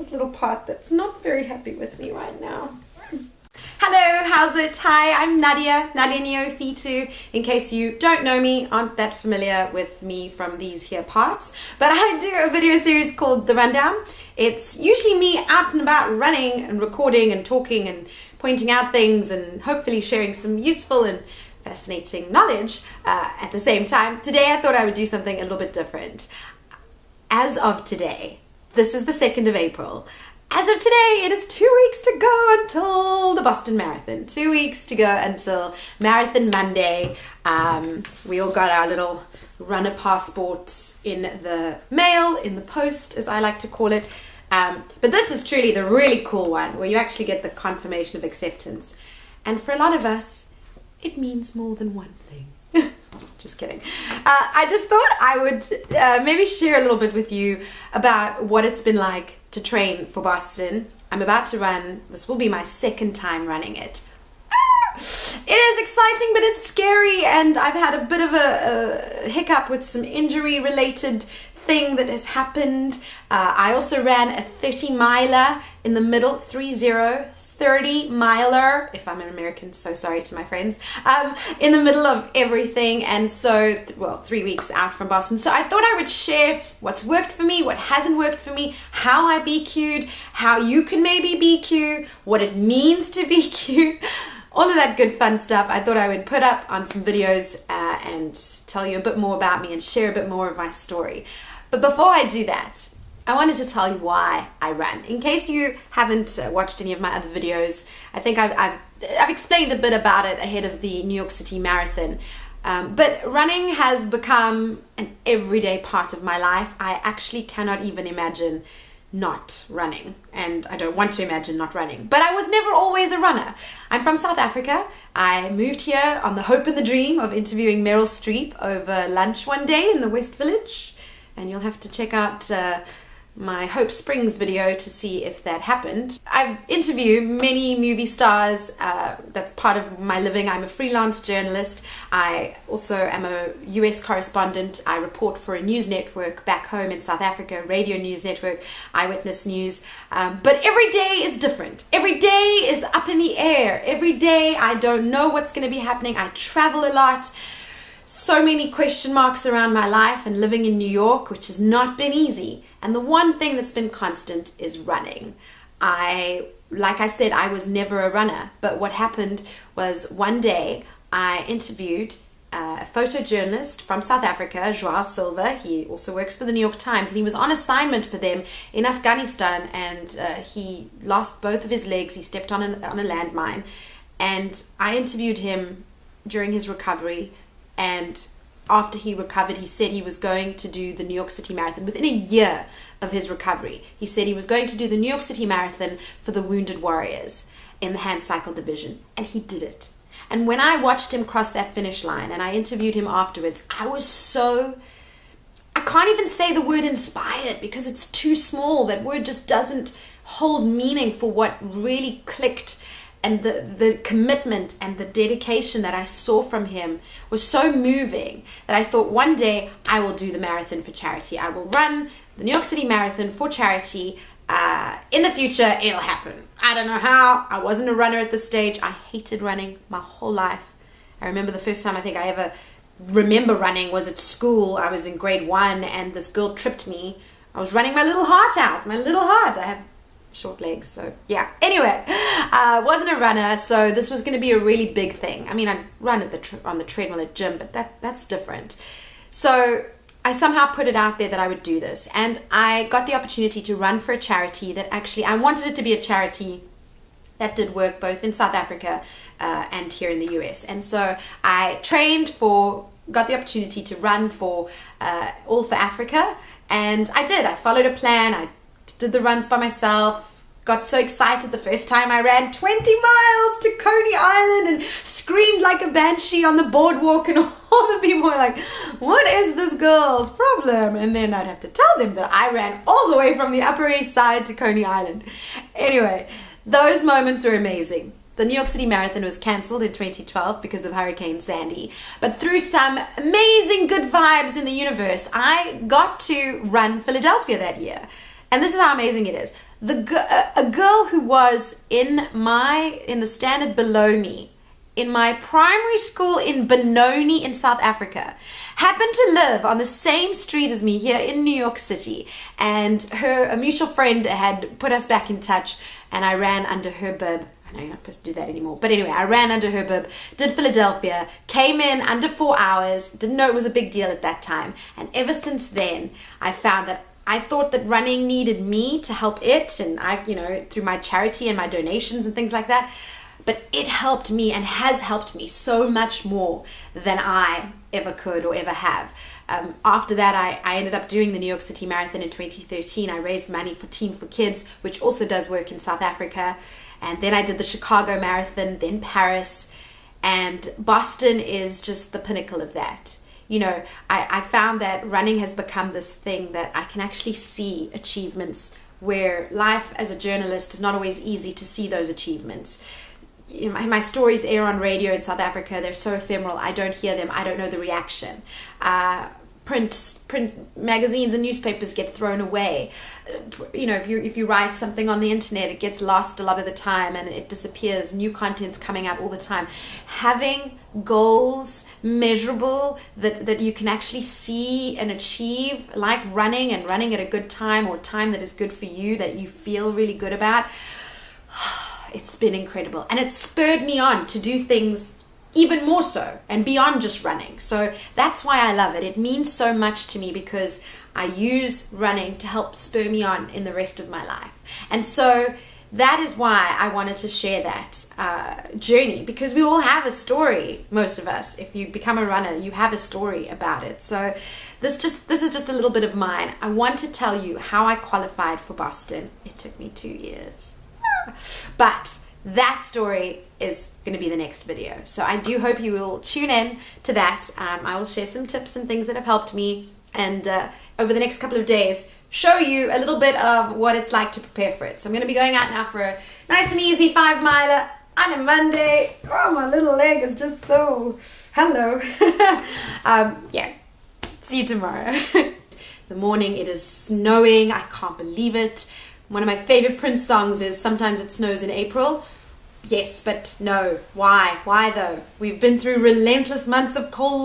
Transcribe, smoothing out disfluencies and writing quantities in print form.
this little part that's not very happy with me right now. Hello, how's it? Hi, I'm Nadia Neofitu. In case you don't know me, aren't that familiar with me from these here parts, but I do a video series called The Rundown. It's usually me out and about running and recording and talking and pointing out things and hopefully sharing some useful and fascinating knowledge at the same time. Today I thought I would do something a little bit different. As of today, this is the 2nd of April. As of today, it is 2 weeks to go until the Boston Marathon. 2 weeks to go until Marathon Monday. We all got our little runner passports in the mail, in the post, as I like to call it. But this is truly the really cool one, where you actually get the confirmation of acceptance. And for a lot of us, it means more than one thing. Just kidding. I just thought I would maybe share a little bit with you about what it's been like to train for Boston. I'm about to run, this will be my 2nd time running it. It is exciting, but it's scary, and I've had a bit of a hiccup with some injury related thing that has happened. I also ran a 30-miler in the middle, 30-miler, if I'm an American, so sorry to my friends, in the middle of everything. And so, well, 3 weeks out from Boston. So I thought I would share what's worked for me, what hasn't worked for me, how I BQ'd, how you can maybe BQ, what it means to BQ, all of that good fun stuff. I thought I would put up on some videos and tell you a bit more about me and share a bit more of my story. But before I do that, I wanted to tell you why I run. In case you haven't watched any of my other videos, I think I've explained a bit about it ahead of the New York City Marathon. But running has become an everyday part of my life. I actually cannot even imagine not running, and I don't want to imagine not running. But I was never always a runner. I'm from South Africa. I moved here on the hope and the dream of interviewing Meryl Streep over lunch one day in the West Village. And you'll have to check out my Hope Springs video to see if that happened. I interview many movie stars. That's part of my living. I'm a freelance journalist. I also am a US correspondent. I report for a news network back home in South Africa, radio news network, Eyewitness News. But every day is different. Every day is up in the air. Every day I don't know what's going to be happening. I travel a lot. So many question marks around my life and living in New York, which has not been easy. And the one thing that's been constant is running. Like I said, I was never a runner, but what happened was one day I interviewed a photojournalist from South Africa, Joao Silva. He also works for the New York Times, and he was on assignment for them in Afghanistan, and he lost both of his legs. He stepped on a landmine, and I interviewed him during his recovery. And after he recovered, he said he was going to do the New York City Marathon within a year of his recovery. He said he was going to do the New York City Marathon for the Wounded Warriors in the hand cycle division. And he did it. And when I watched him cross that finish line and I interviewed him afterwards, I can't even say the word inspired because it's too small. That word just doesn't hold meaning for what really clicked. And the commitment and the dedication that I saw from him was so moving that I thought one day I will do the marathon for charity. I will run the New York City Marathon for charity. In the future, it'll happen. I don't know how. I wasn't a runner at this stage. I hated running my whole life. I remember the first time I think I ever remember running was at school. I was in grade 1 and this girl tripped me. I was running my little heart out. My little heart. I have short legs, so yeah. Anyway, wasn't a runner, so this was going to be a really big thing. I mean, I'd run at on the treadmill at gym, but that's different. So I somehow put it out there that I would do this, and I got the opportunity to run for a charity that actually, I wanted it to be a charity that did work both in South Africa and here in the US. And so I got the opportunity to run for All for Africa, and I did. I followed a plan. I did the runs by myself, got so excited the first time I ran 20 miles to Coney Island and screamed like a banshee on the boardwalk, and all the people were like, what is this girl's problem? And then I'd have to tell them that I ran all the way from the Upper East Side to Coney Island. Anyway, those moments were amazing. The New York City Marathon was cancelled in 2012 because of Hurricane Sandy. But through some amazing good vibes in the universe, I got to run Philadelphia that year. and this is how amazing it is. A girl who was in the standard below me in my primary school in Benoni in South Africa happened to live on the same street as me here in New York City, and a mutual friend had put us back in touch, and I ran under her bib. I know you're not supposed to do that anymore, but anyway, I ran under her bib, did Philadelphia, came in under 4 hours, didn't know it was a big deal at that time, and ever since then I found that I thought that running needed me to help it, and I, through my charity and my donations and things like that, but it helped me and has helped me so much more than I ever could or ever have. After that, I ended up doing the New York City Marathon in 2013. I raised money for Team for Kids, which also does work in South Africa. And then I did the Chicago Marathon, then Paris, and Boston is just the pinnacle of that. I found that running has become this thing that I can actually see achievements, where life as a journalist is not always easy to see those achievements. My stories air on radio in South Africa. They're so ephemeral. I don't hear them. I don't know the reaction. Print magazines and newspapers get thrown away. If you write something on the internet, it gets lost a lot of the time and it disappears. New content's coming out all the time. Having goals measurable that you can actually see and achieve, like running and running at a good time or time that is good for you, that you feel really good about, it's been incredible, and it spurred me on to do things even more so and beyond just running. So that's why I love it. It means so much to me because I use running to help spur me on in the rest of my life. And so that is why I wanted to share that journey, because we all have a story. Most of us, if you become a runner, you have a story about it. So this is just a little bit of mine. I want to tell you how I qualified for Boston. It took me 2 years. But that story is going to be the next video. So I do hope you will tune in to that. I will share some tips and things that have helped me, and over the next couple of days show you a little bit of what it's like to prepare for it. So I'm going to be going out now for a nice and easy 5-miler on a Monday. Oh, my little leg is just so... Hello. Yeah. See you tomorrow. The morning, it is snowing. I can't believe it. One of my favorite Prince songs is Sometimes It Snows in April. Yes, but no. Why? Why though? We've been through relentless months of cold